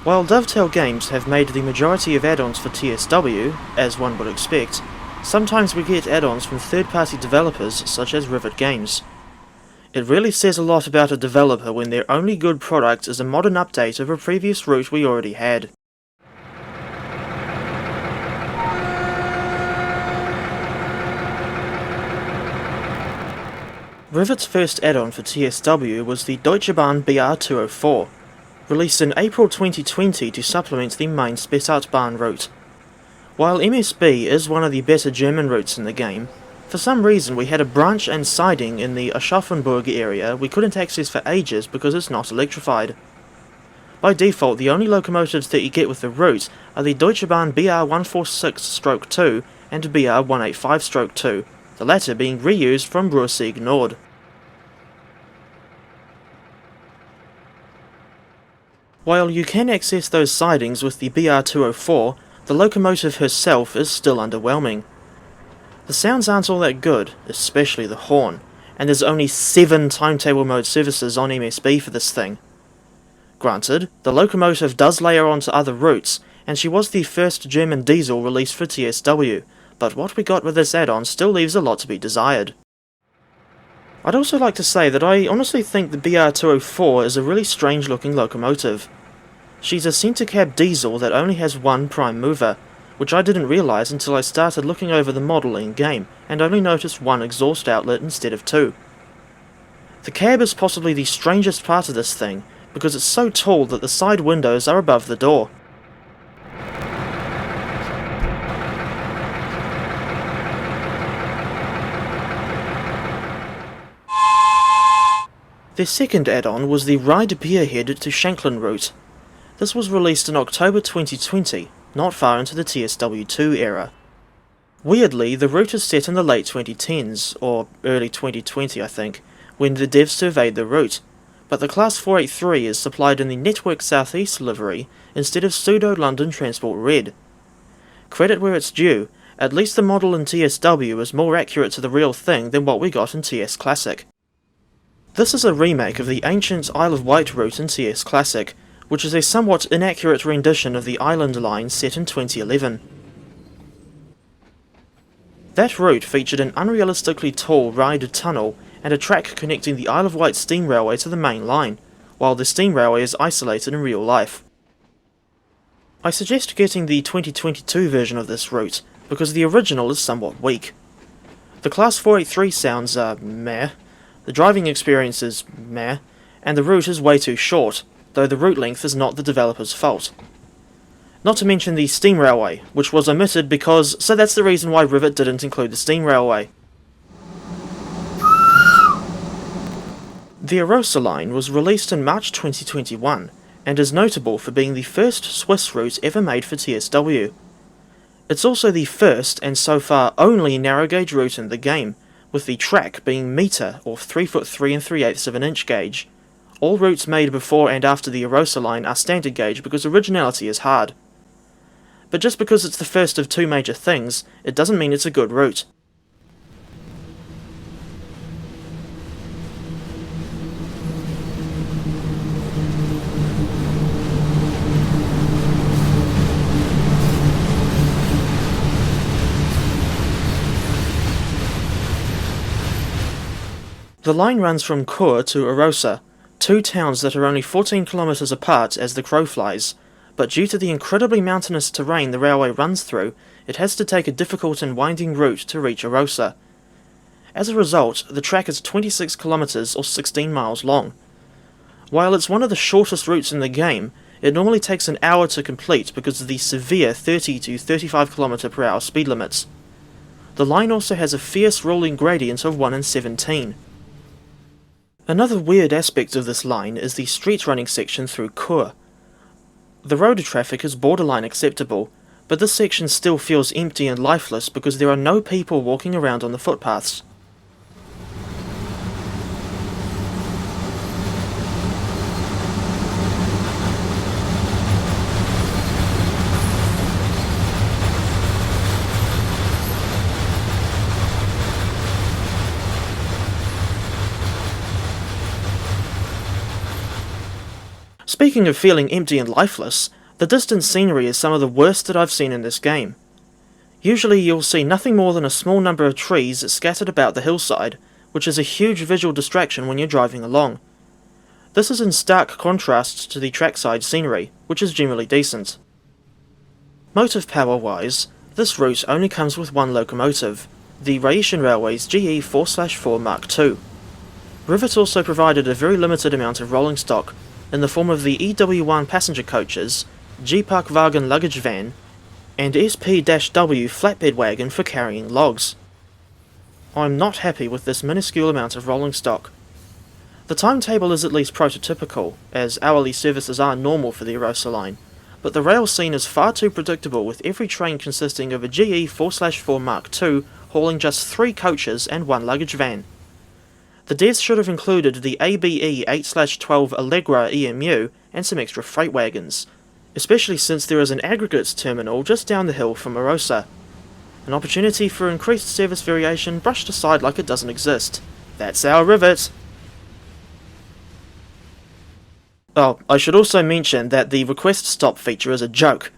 While Dovetail Games have made the majority of add-ons for TSW, as one would expect, sometimes we get add-ons from third-party developers such as Rivet Games. It really says a lot about a developer when their only good product is a modern update of a previous route we already had. Rivet's first add-on for TSW was the s-bahn BR204, released in April 2020 to supplement the main s-bahn route. While MSB is one of the better German routes in the game, for some reason we had a branch and siding in the Aschaffenburg area we couldn't access for ages because it's not electrified. By default, the only locomotives that you get with the route are the s-bahn BR146-2 and BR185-2, the latter being reused from Ruhrsieg Nord. While you can access those sidings with the BR204, the locomotive herself is still underwhelming. The sounds aren't all that good, especially the horn, and there's only 7 timetable mode services on MSB for this thing. Granted, the locomotive does layer onto other routes, and she was the first German diesel released for TSW, but what we got with this add-on still leaves a lot to be desired. I'd also like to say that I honestly think the BR204 is a really strange looking locomotive. She's a centre cab diesel that only has one prime mover, which I didn't realise until I started looking over the model in game, and only noticed one exhaust outlet instead of 2. The cab is possibly the strangest part of this thing, because it's so tall that the side windows are above the door. Their second add-on was the Ride Beerhead to Shanklin route. This was released in October 2020, not far into the TSW2 era. Weirdly, the route is set in the late 2010s, or early 2020 I think, when the devs surveyed the route, but the Class 483 is supplied in the Network Southeast livery instead of pseudo-London Transport Red. Credit where it's due, at least the model in TSW is more accurate to the real thing than what we got in TS Classic. This is a remake of the ancient Isle of Wight route in TS Classic, which is a somewhat inaccurate rendition of the Island Line set in 2011. That route featured an unrealistically tall ride tunnel and a track connecting the Isle of Wight steam railway to the main line, while the steam railway is isolated in real life. I suggest getting the 2022 version of this route, because the original is somewhat weak. The Class 483 sounds are meh, the driving experience is meh, and the route is way too short, though the route length is not the developer's fault. Not to mention the steam railway, which was omitted so that's the reason why Rivet didn't include the steam railway. The Arosa line was released in March 2021, and is notable for being the first Swiss route ever made for TSW. It's also the first, and so far only, narrow gauge route in the game, with the track being metre or 3'3" 3/8 of an inch gauge. All routes made before and after the Arosa line are standard gauge because originality is hard. But just because it's the first of 2 major things, it doesn't mean it's a good route. The line runs from Chur to Arosa, 2 towns that are only 14 kilometres apart as the crow flies, but due to the incredibly mountainous terrain the railway runs through, it has to take a difficult and winding route to reach Arosa. As a result, the track is 26 kilometres or 16 miles long. While it's one of the shortest routes in the game, it normally takes an hour to complete because of the severe 30 to 35 km/h speed limits. The line also has a fierce rolling gradient of 1 in 17. Another weird aspect of this line is the street running section through Chur. The road traffic is borderline acceptable, but this section still feels empty and lifeless because there are no people walking around on the footpaths. Speaking of feeling empty and lifeless, the distant scenery is some of the worst that I've seen in this game. Usually you'll see nothing more than a small number of trees scattered about the hillside, which is a huge visual distraction when you're driving along. This is in stark contrast to the trackside scenery, which is generally decent. Motive power-wise, this route only comes with one locomotive, the Rhaetian Railway's GE 4/4 Mark II. Rivet also provided a very limited amount of rolling stock, in the form of the EW1 passenger coaches, G-Park-Wagen luggage van, and SP-W flatbed wagon for carrying logs. I'm not happy with this minuscule amount of rolling stock. The timetable is at least prototypical, as hourly services are normal for the Arosa line, but the rail scene is far too predictable, with every train consisting of a GE 4/4 Mark II hauling just 3 coaches and 1 luggage van. The devs should have included the ABE 8/12 Allegra EMU and some extra freight wagons, especially since there is an aggregates terminal just down the hill from Arosa. An opportunity for increased service variation brushed aside like it doesn't exist. That's our Rivet! Oh, I should also mention that the request stop feature is a joke.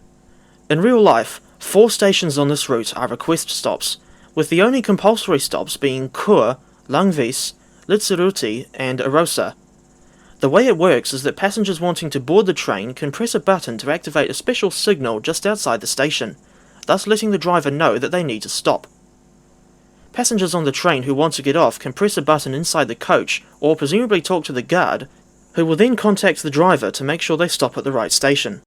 In real life, 4 stations on this route are request stops, with the only compulsory stops being Chur, Langvis, Lizzaruti, and Arosa. The way it works is that passengers wanting to board the train can press a button to activate a special signal just outside the station, thus letting the driver know that they need to stop. Passengers on the train who want to get off can press a button inside the coach, or presumably talk to the guard, who will then contact the driver to make sure they stop at the right station.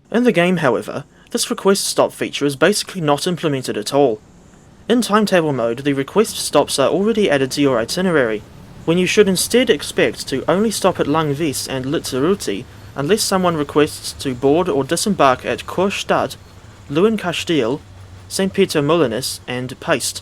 In the game, however, this request stop feature is basically not implemented at all. In timetable mode, the request stops are already added to your itinerary, when you should instead expect to only stop at Langvis and Lizzaruti unless someone requests to board or disembark at Kurstadt, Leuenkasteel, St. Peter Molinis, and Paste.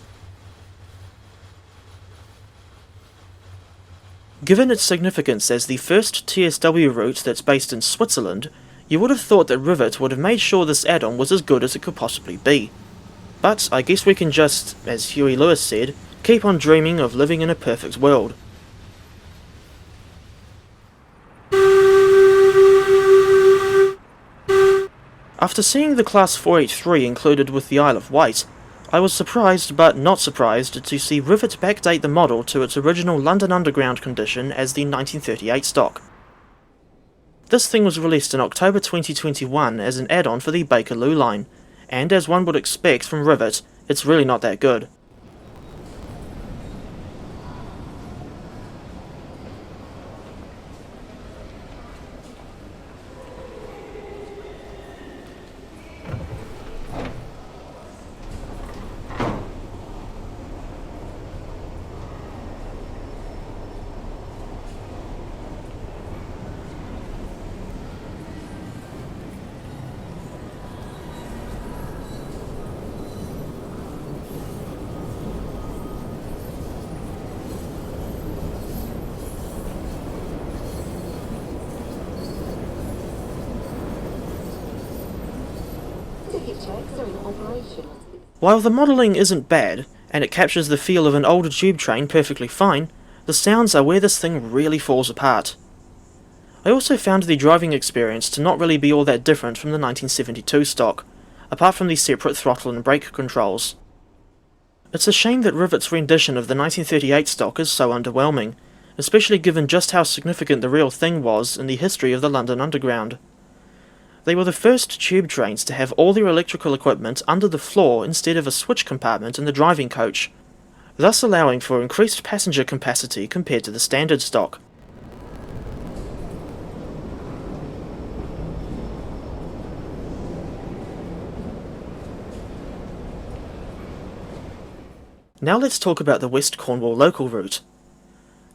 Given its significance as the first TSW route that's based in Switzerland, you would have thought that Rivet would have made sure this add-on was as good as it could possibly be. But I guess we can just, as Huey Lewis said, keep on dreaming of living in a perfect world. After seeing the Class 483 included with the Isle of Wight, I was surprised but not surprised to see Rivet backdate the model to its original London Underground condition as the 1938 stock. This thing was released in October 2021 as an add-on for the Bakerloo line, and as one would expect from Rivet, it's really not that good. While the modelling isn't bad, and it captures the feel of an old tube train perfectly fine, the sounds are where this thing really falls apart. I also found the driving experience to not really be all that different from the 1972 stock, apart from the separate throttle and brake controls. It's a shame that Rivet's rendition of the 1938 stock is so underwhelming, especially given just how significant the real thing was in the history of the London Underground. They were the first tube trains to have all their electrical equipment under the floor instead of a switch compartment in the driving coach, thus allowing for increased passenger capacity compared to the standard stock. Now let's talk about the West Cornwall local route.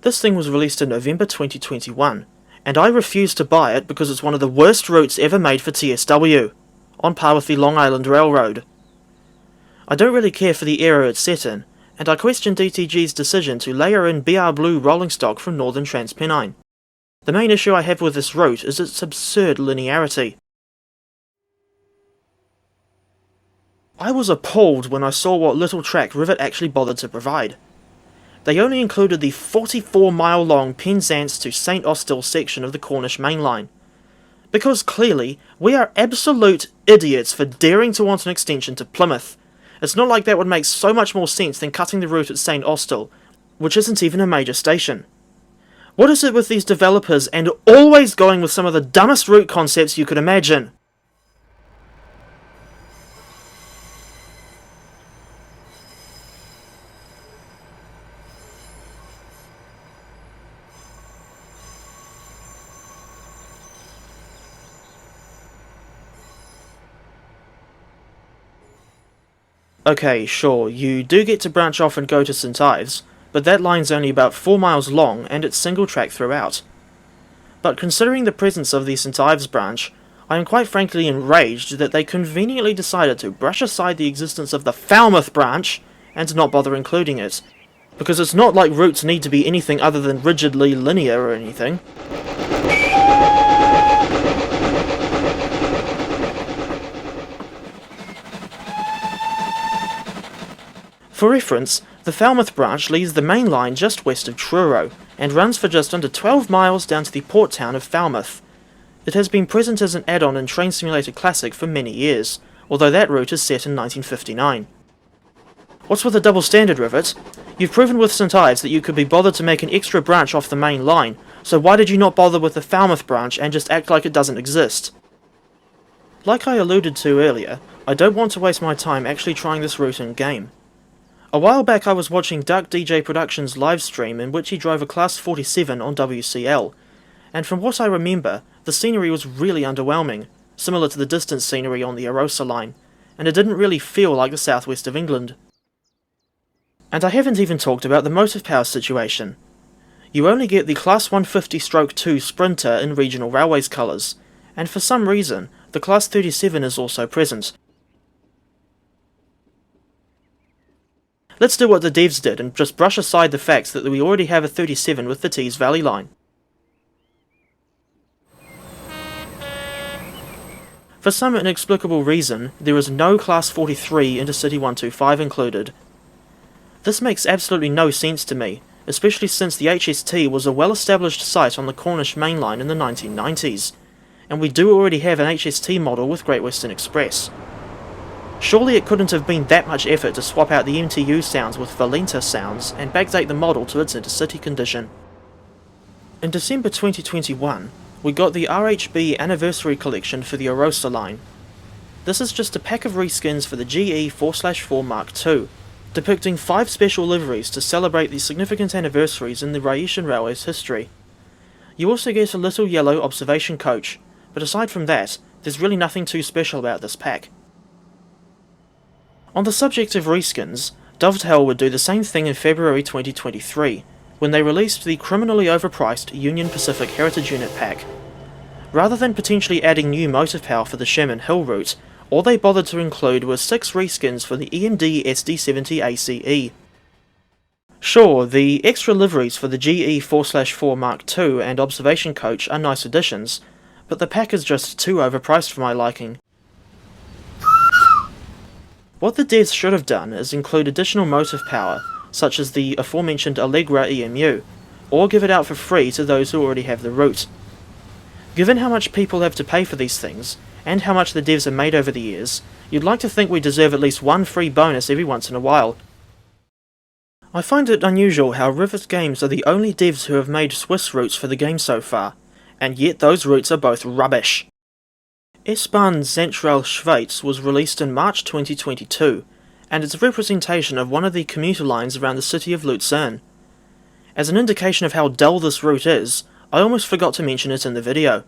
This thing was released in November 2021, and I refuse to buy it because it's one of the worst routes ever made for TSW, on par with the Long Island Railroad. I don't really care for the era it's set in, and I question DTG's decision to layer in BR Blue rolling stock from Northern Transpennine. The main issue I have with this route is its absurd linearity. I was appalled when I saw what little track Rivet actually bothered to provide. They only included the 44-mile-long Penzance to St Austell section of the Cornish Main Line, Because clearly, we are absolute idiots for daring to want an extension to Plymouth. It's not like that would make so much more sense than cutting the route at St Austell, which isn't even a major station. What is it with these developers and always going with some of the dumbest route concepts you could imagine? Okay, sure, you do get to branch off and go to St Ives, but that line's only about 4 miles long and it's single track throughout. But considering the presence of the St Ives branch, I am quite frankly enraged that they conveniently decided to brush aside the existence of the Falmouth branch and not bother including it, because it's not like routes need to be anything other than rigidly linear or anything. For reference, the Falmouth branch leaves the main line just west of Truro, and runs for just under 12 miles down to the port town of Falmouth. It has been present as an add-on in Train Simulator Classic for many years, although that route is set in 1959. What's with the double standard, Rivet? You've proven with St Ives that you could be bothered to make an extra branch off the main line, so why did you not bother with the Falmouth branch and just act like it doesn't exist? Like I alluded to earlier, I don't want to waste my time actually trying this route in-game. A while back I was watching Duck DJ Productions' livestream in which he drove a Class 47 on WCL, and from what I remember, the scenery was really underwhelming, similar to the distance scenery on the Arosa line, and it didn't really feel like the southwest of England. And I haven't even talked about the motive power situation. You only get the Class 150/2 Sprinter in regional railways colours, and for some reason, the Class 37 is also present. Let's do what the devs did and just brush aside the fact that we already have a 37 with the Tees Valley line. For some inexplicable reason, there is no Class 43 Intercity 125 included. This makes absolutely no sense to me, especially since the HST was a well-established site on the Cornish Main Line in the 1990s, and we do already have an HST model with Great Western Express. Surely it couldn't have been that much effort to swap out the MTU sounds with Valenta sounds and backdate the model to its intercity condition. In December 2021, we got the RHB Anniversary Collection for the Arosa line. This is just a pack of reskins for the GE 4/4 Mark II, depicting 5 special liveries to celebrate the significant anniversaries in the Rhaetian Railway's history. You also get a little yellow observation coach, but aside from that, there's really nothing too special about this pack. On the subject of reskins, Doubleday would do the same thing in February 2023, when they released the criminally overpriced Union Pacific Heritage Unit pack. Rather than potentially adding new motive power for the Sherman Hill route, all they bothered to include were 6 reskins for the EMD SD70 ACE. Sure, the extra liveries for the GE 4/4 Mark II and Observation Coach are nice additions, but the pack is just too overpriced for my liking. What the devs should have done is include additional motive power, such as the aforementioned Allegra EMU, or give it out for free to those who already have the route. Given how much people have to pay for these things, and how much the devs have made over the years, you'd like to think we deserve at least one free bonus every once in a while. I find it unusual how Rivet Games are the only devs who have made Swiss routes for the game so far, and yet those routes are both rubbish. S-bahn Zentrale Schweiz was released in March 2022, and it's a representation of one of the commuter lines around the city of Lucerne. As an indication of how dull this route is, I almost forgot to mention it in the video.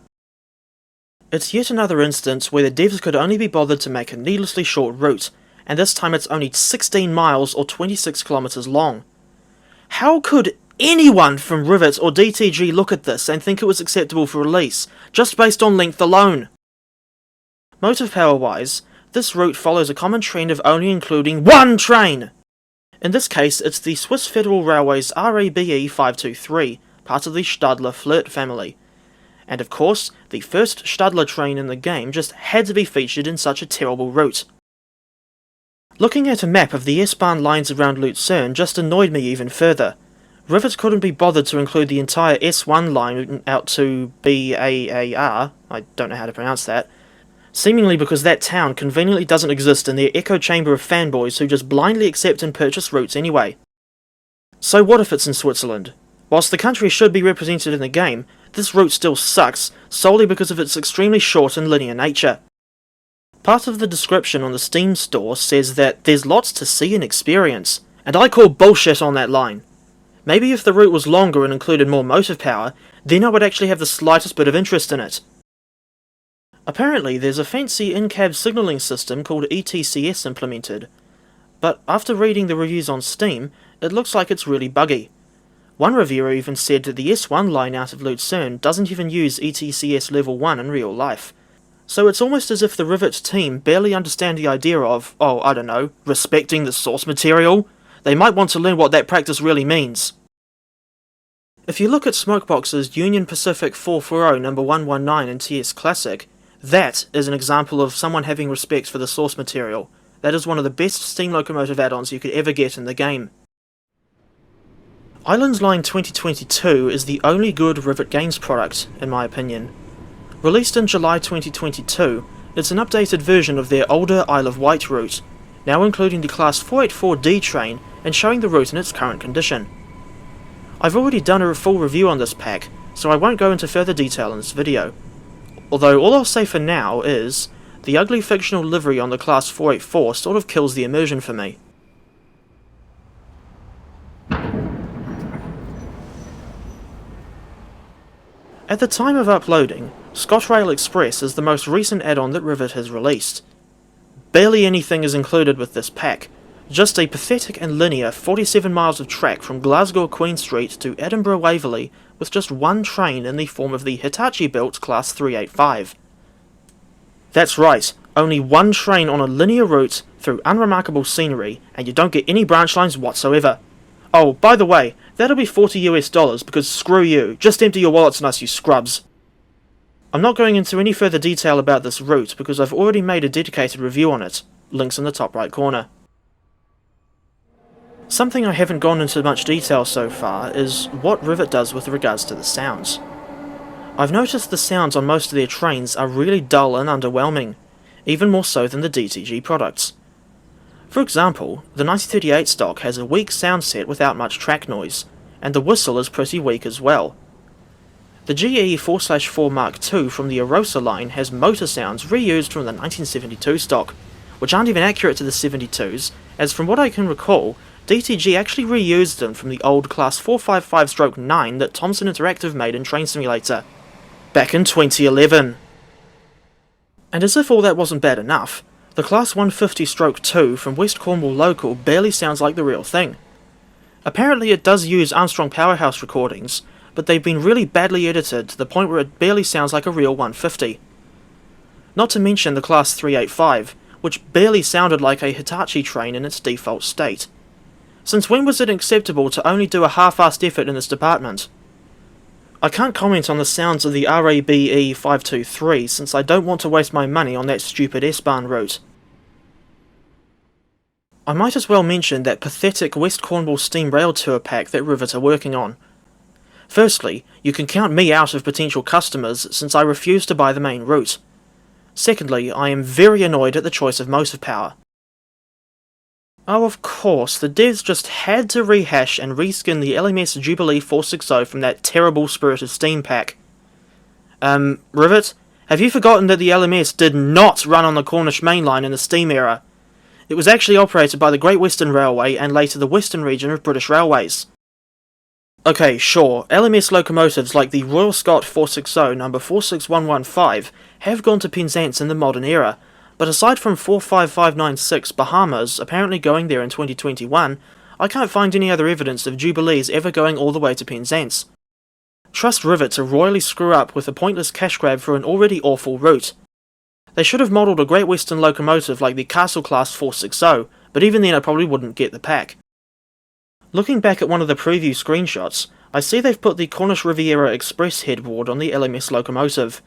It's yet another instance where the devs could only be bothered to make a needlessly short route, and this time it's only 16 miles or 26 kilometers long. How could anyone from Rivet or DTG look at this and think it was acceptable for release, just based on length alone? Motive power wise, this route follows a common trend of only including one train! In this case, it's the Swiss Federal Railway's RABE 523, part of the Stadler Flirt family. And of course, the first Stadler train in the game just had to be featured in such a terrible route. Looking at a map of the S-bahn lines around Lucerne just annoyed me even further. Rivet couldn't be bothered to include the entire S1 line out to BAAR, I don't know how to pronounce that, seemingly because that town conveniently doesn't exist in their echo chamber of fanboys who just blindly accept and purchase routes anyway. So what if it's in Switzerland? Whilst the country should be represented in the game, this route still sucks, solely because of its extremely short and linear nature. Part of the description on the Steam store says that there's lots to see and experience, and I call bullshit on that line. Maybe if the route was longer and included more motive power, then I would actually have the slightest bit of interest in it. Apparently there's a fancy in-cab signalling system called ETCS implemented, but after reading the reviews on Steam, it looks like it's really buggy. One reviewer even said that the S1 line out of Lucerne doesn't even use ETCS level 1 in real life, so it's almost as if the Rivet team barely understand the idea of, I don't know, respecting the source material. They might want to learn what that practice really means. If you look at Smokebox's Union Pacific 440 number 119 in TS Classic, that is an example of someone having respect for the source material. That is one of the best steam locomotive add-ons you could ever get in the game. Islands Line 2022 is the only good Rivet Games product, in my opinion. Released in July 2022, it's an updated version of their older Isle of Wight route, now including the Class 484D train and showing the route in its current condition. I've already done a full review on this pack, so I won't go into further detail in this video. Although all I'll say for now is, the ugly fictional livery on the Class 484 sort of kills the immersion for me. At the time of uploading, ScotRail Express is the most recent add-on that Rivet has released. Barely anything is included with this pack, just a pathetic and linear 47 miles of track from Glasgow Queen Street to Edinburgh Waverley with just one train in the form of the Hitachi-built Class 385. That's right, only one train on a linear route through unremarkable scenery, and you don't get any branch lines whatsoever. Oh, by the way, that'll be $40 US because screw you, just empty your wallets on us, you scrubs. I'm not going into any further detail about this route because I've already made a dedicated review on it, links in the top right corner. Something I haven't gone into much detail so far is what Rivet does with regards to the sounds. I've noticed the sounds on most of their trains are really dull and underwhelming, even more so than the DTG products. For example, the 1938 stock has a weak sound set without much track noise, and the whistle is pretty weak as well. The GE 4/4 Mark II from the Arosa line has motor sounds reused from the 1972 stock, which aren't even accurate to the 72s, as from what I can recall, DTG actually reused them from the old Class 455/9 that Thomson Interactive made in Train Simulator, back in 2011. And as if all that wasn't bad enough, the Class 150/2 from West Cornwall Local barely sounds like the real thing. Apparently it does use Armstrong Powerhouse recordings, but they've been really badly edited to the point where it barely sounds like a real 150. Not to mention the Class 385, which barely sounded like a Hitachi train in its default state. Since when was it acceptable to only do a half-assed effort in this department? I can't comment on the sounds of the RABE 523 since I don't want to waste my money on that stupid S-bahn route. I might as well mention that pathetic West Cornwall Steam Rail Tour pack that Rivet are working on. Firstly, you can count me out of potential customers since I refuse to buy the main route. Secondly, I am very annoyed at the choice of motive power. Oh, of course, the devs just had to rehash and reskin the LMS Jubilee 460 from that terrible Spirit of Steam pack. Rivet, have you forgotten that the LMS did not run on the Cornish Main Line in the Steam era? It was actually operated by the Great Western Railway and later the Western region of British Railways. Okay, sure, LMS locomotives like the Royal Scot 460 number 46115 have gone to Penzance in the modern era, but aside from 45596 Bahamas apparently going there in 2021, I can't find any other evidence of Jubilees ever going all the way to Penzance. Trust Rivet to royally screw up with a pointless cash grab for an already awful route. They should have modelled a Great Western locomotive like the Castle Class 460, but even then I probably wouldn't get the pack. Looking back at one of the preview screenshots, I see they've put the Cornish Riviera Express headboard on the LMS locomotive.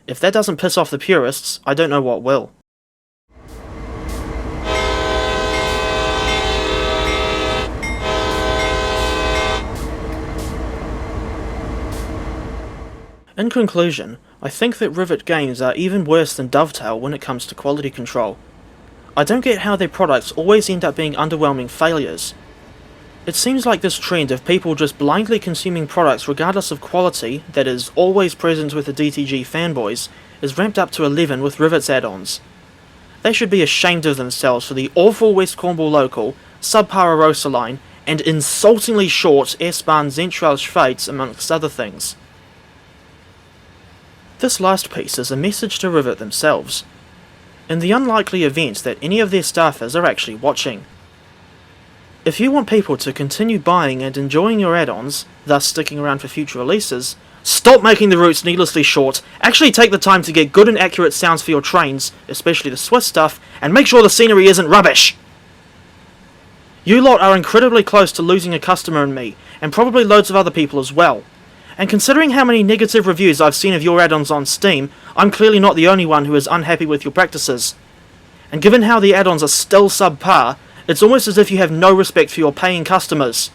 If that doesn't piss off the purists, I don't know what will. In conclusion, I think that Rivet Games are even worse than Dovetail when it comes to quality control. I don't get how their products always end up being underwhelming failures. It seems like this trend of people just blindly consuming products regardless of quality that is always present with the DTG fanboys is ramped up to 11 with Rivet's add-ons. They should be ashamed of themselves for the awful West Cornwall local, subpar Arosa line, and insultingly short s-bahn Zentral's Fates amongst other things. This last piece is a message to Rivet themselves, in the unlikely event that any of their staffers are actually watching. If you want people to continue buying and enjoying your add-ons, thus sticking around for future releases, stop making the routes needlessly short, actually take the time to get good and accurate sounds for your trains, especially the Swiss stuff, and make sure the scenery isn't rubbish! You lot are incredibly close to losing a customer in me, and probably loads of other people as well. And considering how many negative reviews I've seen of your add-ons on Steam, I'm clearly not the only one who is unhappy with your practices. And given how the add-ons are still subpar, it's almost as if you have no respect for your paying customers.